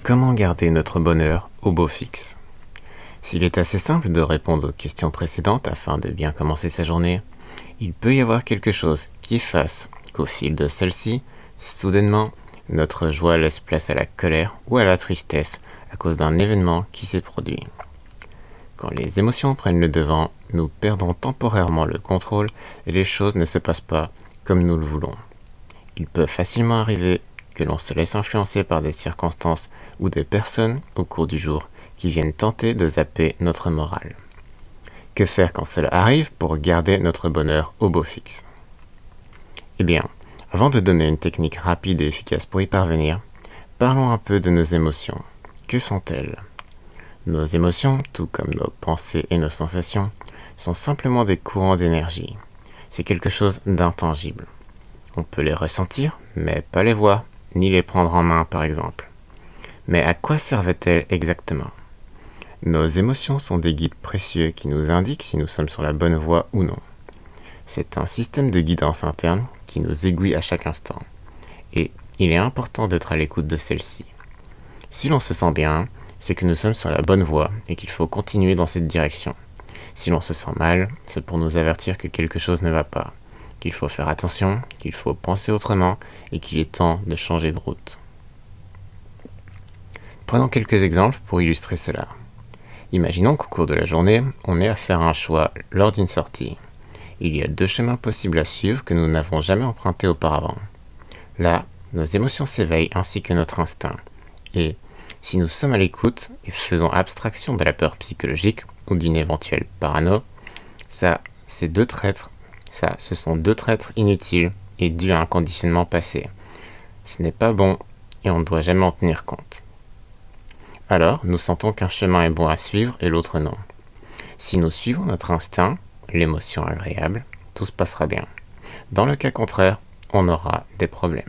Comment garder notre bonheur au beau fixe? S'il est assez simple de répondre aux questions précédentes afin de bien commencer sa journée, il peut y avoir quelque chose qui fasse qu'au fil de celle-ci, soudainement, notre joie laisse place à la colère ou à la tristesse à cause d'un événement qui s'est produit. Quand les émotions prennent le devant, nous perdons temporairement le contrôle et les choses ne se passent pas comme nous le voulons. Il peut facilement arriver que l'on se laisse influencer par des circonstances ou des personnes au cours du jour qui viennent tenter de zapper notre morale. Que faire quand cela arrive pour garder notre bonheur au beau fixe? Eh bien, avant de donner une technique rapide et efficace pour y parvenir, parlons un peu de nos émotions. Que sont-elles? Nos émotions, tout comme nos pensées et nos sensations, sont simplement des courants d'énergie. C'est quelque chose d'intangible. On peut les ressentir, mais pas les voir, ni les prendre en main par exemple. Mais à quoi servent-elles exactement? Nos émotions sont des guides précieux qui nous indiquent si nous sommes sur la bonne voie ou non. C'est un système de guidance interne qui nous aiguille à chaque instant. Et il est important d'être à l'écoute de celle-ci. Si l'on se sent bien, c'est que nous sommes sur la bonne voie et qu'il faut continuer dans cette direction. Si l'on se sent mal, c'est pour nous avertir que quelque chose ne va pas, qu'il faut faire attention, qu'il faut penser autrement et qu'il est temps de changer de route. Prenons quelques exemples pour illustrer cela. Imaginons qu'au cours de la journée, on ait à faire un choix lors d'une sortie. Il y a deux chemins possibles à suivre que nous n'avons jamais empruntés auparavant. Là, nos émotions s'éveillent ainsi que notre instinct. Et si nous sommes à l'écoute et faisons abstraction de la peur psychologique ou d'une éventuelle parano, ce sont deux traîtres inutiles et dus à un conditionnement passé. Ce n'est pas bon et on ne doit jamais en tenir compte. Alors, nous sentons qu'un chemin est bon à suivre et l'autre non. Si nous suivons notre instinct, l'émotion agréable, tout se passera bien. Dans le cas contraire, on aura des problèmes.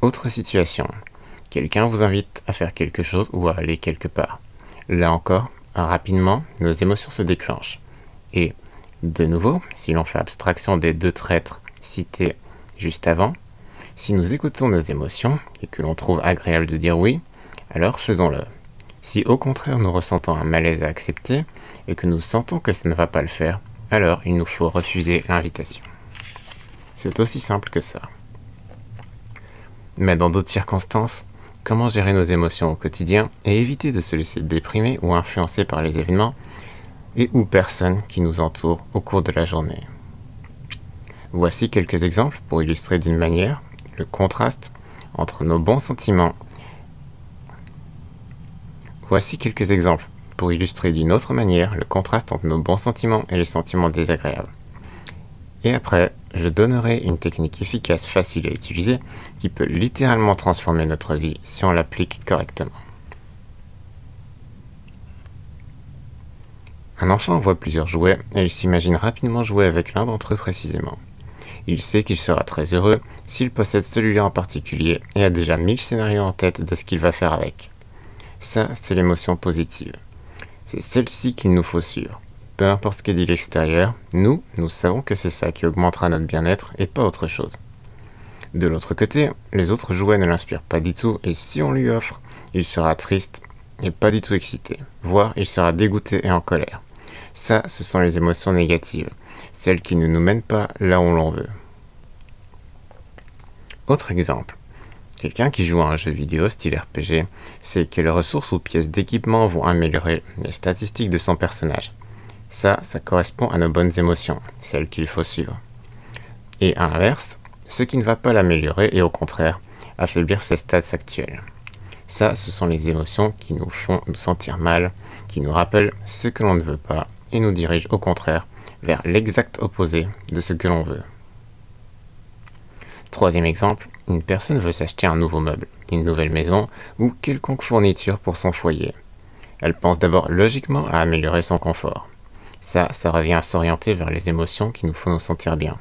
Autre situation. Quelqu'un vous invite à faire quelque chose ou à aller quelque part. Là encore, rapidement, nos émotions se déclenchent. Et, de nouveau, si l'on fait abstraction des deux traîtres cités juste avant, si nous écoutons nos émotions et que l'on trouve agréable de dire oui, alors faisons-le. Si au contraire nous ressentons un malaise à accepter et que nous sentons que ça ne va pas le faire, alors il nous faut refuser l'invitation. C'est aussi simple que ça. Mais dans d'autres circonstances, comment gérer nos émotions au quotidien et éviter de se laisser déprimer ou influencer par les événements et ou personnes qui nous entourent au cours de la journée? Voici quelques exemples pour illustrer d'une manière le contraste entre nos bons sentiments. Voici quelques exemples pour illustrer d'une autre manière le contraste entre nos bons sentiments et les sentiments désagréables. Et après, je donnerai une technique efficace, facile à utiliser, qui peut littéralement transformer notre vie si on l'applique correctement. Un enfant voit plusieurs jouets et il s'imagine rapidement jouer avec l'un d'entre eux précisément. Il sait qu'il sera très heureux s'il possède celui-là en particulier et a déjà 1000 scénarios en tête de ce qu'il va faire avec. Ça, c'est l'émotion positive. C'est celle-ci qu'il nous faut suivre. Peu importe ce que dit l'extérieur, nous savons que c'est ça qui augmentera notre bien-être et pas autre chose. De l'autre côté, les autres jouets ne l'inspirent pas du tout et si on lui offre, il sera triste et pas du tout excité, voire il sera dégoûté et en colère. Ça, ce sont les émotions négatives, celles qui ne nous mènent pas là où l'on veut. Autre exemple. Quelqu'un qui joue à un jeu vidéo style RPG sait quelles ressources ou pièces d'équipement vont améliorer les statistiques de son personnage. Ça correspond à nos bonnes émotions, celles qu'il faut suivre. Et à l'inverse, ce qui ne va pas l'améliorer et au contraire, affaiblir ses stats actuels. Ça, ce sont les émotions qui nous font nous sentir mal, qui nous rappellent ce que l'on ne veut pas et nous dirigent au contraire vers l'exact opposé de ce que l'on veut. Troisième exemple, une personne veut s'acheter un nouveau meuble, une nouvelle maison ou quelconque fourniture pour son foyer. Elle pense d'abord logiquement à améliorer son confort. Ça revient à s'orienter vers les émotions qui nous font nous sentir bien.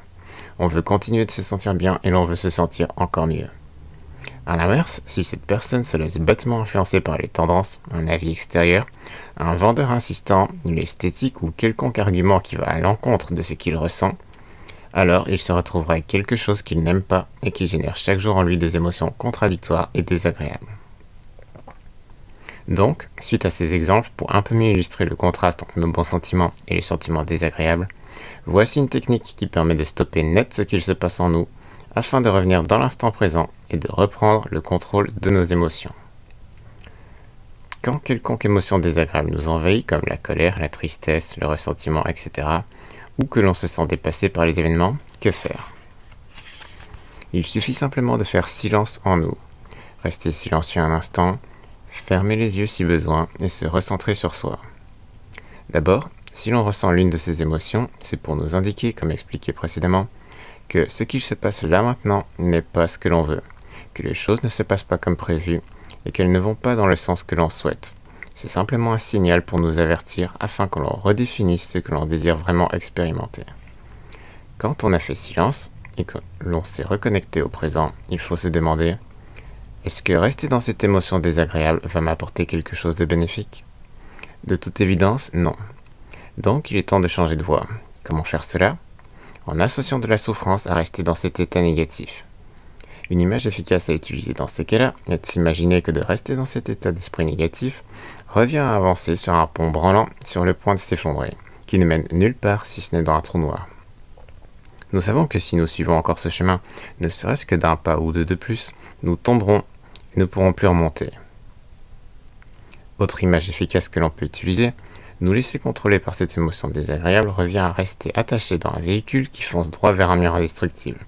On veut continuer de se sentir bien et l'on veut se sentir encore mieux. A l'inverse, si cette personne se laisse bêtement influencer par les tendances, un avis extérieur, un vendeur insistant, l'esthétique ou quelconque argument qui va à l'encontre de ce qu'il ressent, alors il se retrouvera avec quelque chose qu'il n'aime pas et qui génère chaque jour en lui des émotions contradictoires et désagréables. Donc, suite à ces exemples, pour un peu mieux illustrer le contraste entre nos bons sentiments et les sentiments désagréables, voici une technique qui permet de stopper net ce qu'il se passe en nous, afin de revenir dans l'instant présent et de reprendre le contrôle de nos émotions. Quand quelconque émotion désagréable nous envahit, comme la colère, la tristesse, le ressentiment, etc., ou que l'on se sent dépassé par les événements, que faire? Il suffit simplement de faire silence en nous, rester silencieux un instant, fermer les yeux si besoin et se recentrer sur soi. D'abord, si l'on ressent l'une de ces émotions, c'est pour nous indiquer, comme expliqué précédemment, que ce qu'il se passe là maintenant n'est pas ce que l'on veut, que les choses ne se passent pas comme prévu et qu'elles ne vont pas dans le sens que l'on souhaite. C'est simplement un signal pour nous avertir afin que l'on redéfinisse ce que l'on désire vraiment expérimenter. Quand on a fait silence et que l'on s'est reconnecté au présent, il faut se demander: est-ce que rester dans cette émotion désagréable va m'apporter quelque chose de bénéfique? De toute évidence, non. Donc il est temps de changer de voie. Comment faire cela? En associant de la souffrance à rester dans cet état négatif. Une image efficace à utiliser dans ces cas-là est de s'imaginer que de rester dans cet état d'esprit négatif revient à avancer sur un pont branlant sur le point de s'effondrer, qui ne mène nulle part si ce n'est dans un trou noir. Nous savons que si nous suivons encore ce chemin, ne serait-ce que d'un pas ou deux de plus, nous tomberons et ne pourrons plus remonter. Autre image efficace que l'on peut utiliser, nous laisser contrôler par cette émotion désagréable revient à rester attaché dans un véhicule qui fonce droit vers un mur indestructible.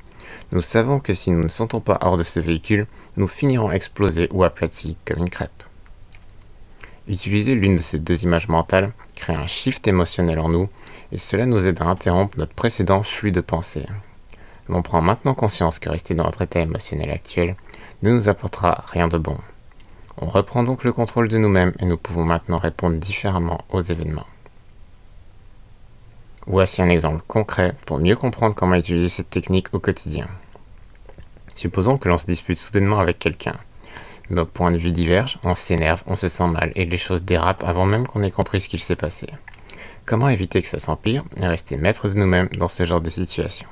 Nous savons que si nous ne sautons pas hors de ce véhicule, nous finirons explosés ou aplatis comme une crêpe. Utiliser l'une de ces deux images mentales crée un shift émotionnel en nous et cela nous aide à interrompre notre précédent flux de pensée. L'on prend maintenant conscience que rester dans notre état émotionnel actuel ne nous apportera rien de bon. On reprend donc le contrôle de nous-mêmes et nous pouvons maintenant répondre différemment aux événements. Voici un exemple concret pour mieux comprendre comment utiliser cette technique au quotidien. Supposons que l'on se dispute soudainement avec quelqu'un. Nos points de vue divergent, on s'énerve, on se sent mal et les choses dérapent avant même qu'on ait compris ce qu'il s'est passé. Comment éviter que ça s'empire et rester maître de nous-mêmes dans ce genre de situation?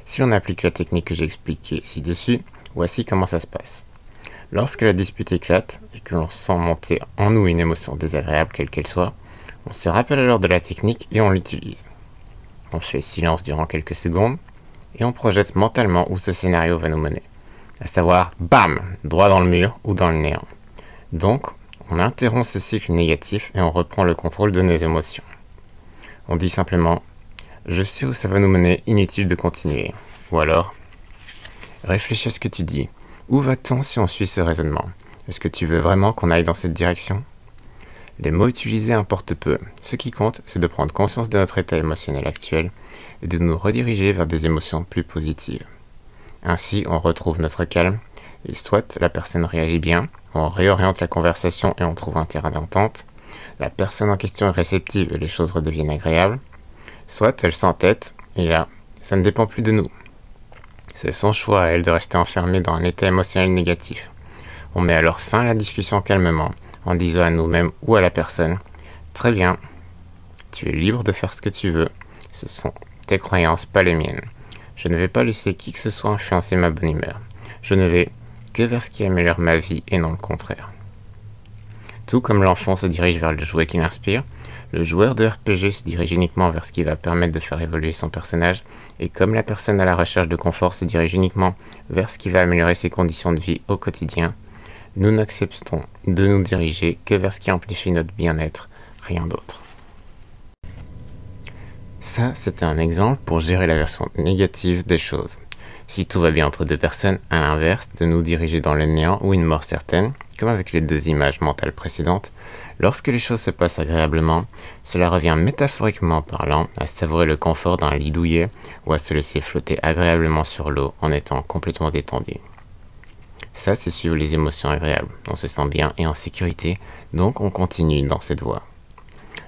Si l'on applique la technique que j'ai expliquée ci-dessus, voici comment ça se passe. Lorsque la dispute éclate et que l'on sent monter en nous une émotion désagréable quelle qu'elle soit, on se rappelle alors de la technique et on l'utilise. On fait silence durant quelques secondes et on projette mentalement où ce scénario va nous mener. À savoir, bam, droit dans le mur ou dans le néant. Donc, on interrompt ce cycle négatif et on reprend le contrôle de nos émotions. On dit simplement: je sais où ça va nous mener, inutile de continuer. Ou alors, réfléchis à ce que tu dis. Où va-t-on si on suit ce raisonnement? Est-ce que tu veux vraiment qu'on aille dans cette direction? Les mots utilisés importent peu. Ce qui compte, c'est de prendre conscience de notre état émotionnel actuel et de nous rediriger vers des émotions plus positives. Ainsi, on retrouve notre calme, et soit la personne réagit bien, on réoriente la conversation et on trouve un terrain d'entente, la personne en question est réceptive et les choses redeviennent agréables, soit elle s'entête, et là, ça ne dépend plus de nous. C'est son choix à elle de rester enfermée dans un état émotionnel négatif. On met alors fin à la discussion calmement, en disant à nous-mêmes ou à la personne: très bien, tu es libre de faire ce que tu veux, ce sont tes croyances, pas les miennes. Je ne vais pas laisser qui que ce soit influencer ma bonne humeur. Je ne vais que vers ce qui améliore ma vie et non le contraire. Tout comme l'enfant se dirige vers le jouet qui l'inspire, le joueur de RPG se dirige uniquement vers ce qui va permettre de faire évoluer son personnage, et comme la personne à la recherche de confort se dirige uniquement vers ce qui va améliorer ses conditions de vie au quotidien, nous n'acceptons de nous diriger que vers ce qui amplifie notre bien-être, rien d'autre. Ça, c'était un exemple pour gérer la version négative des choses. Si tout va bien entre deux personnes, à l'inverse, de nous diriger dans le néant ou une mort certaine, comme avec les deux images mentales précédentes, lorsque les choses se passent agréablement, cela revient métaphoriquement parlant à savourer le confort d'un lit douillet ou à se laisser flotter agréablement sur l'eau en étant complètement détendu. Ça, c'est suivre les émotions agréables. On se sent bien et en sécurité, donc on continue dans cette voie.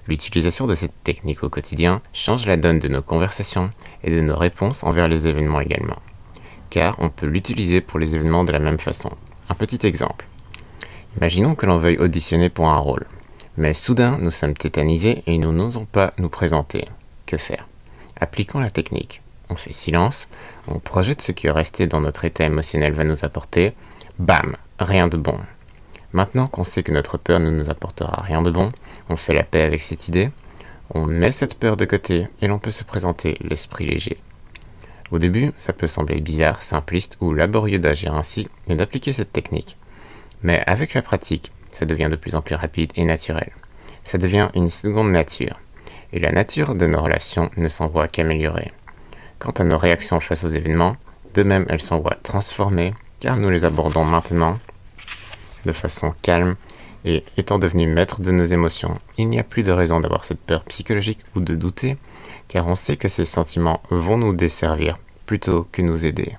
L'utilisation de cette technique au quotidien change la donne de nos conversations et de nos réponses envers les événements également. Car on peut l'utiliser pour les événements de la même façon. Un petit exemple. Imaginons que l'on veuille auditionner pour un rôle. Mais soudain, nous sommes tétanisés et nous n'osons pas nous présenter. Que faire? Appliquons la technique. On fait silence, on projette ce qui est resté dans notre état émotionnel va nous apporter. Bam! Rien de bon. Maintenant qu'on sait que notre peur ne nous apportera rien de bon, on fait la paix avec cette idée, on met cette peur de côté et l'on peut se présenter l'esprit léger. Au début, ça peut sembler bizarre, simpliste ou laborieux d'agir ainsi et d'appliquer cette technique. Mais avec la pratique, ça devient de plus en plus rapide et naturel. Ça devient une seconde nature. Et la nature de nos relations ne s'en voit qu'améliorer. Quant à nos réactions face aux événements, de même elles s'en voient transformées, car nous les abordons maintenant de façon calme et étant devenus maîtres de nos émotions, il n'y a plus de raison d'avoir cette peur psychologique ou de douter, car on sait que ces sentiments vont nous desservir plutôt que nous aider.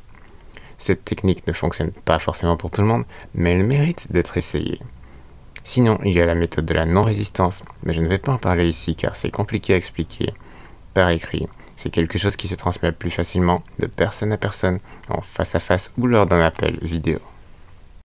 Cette technique ne fonctionne pas forcément pour tout le monde, mais elle mérite d'être essayée. Sinon, il y a la méthode de la non-résistance, mais je ne vais pas en parler ici car c'est compliqué à expliquer par écrit. C'est quelque chose qui se transmet plus facilement de personne à personne, en face à face ou lors d'un appel vidéo.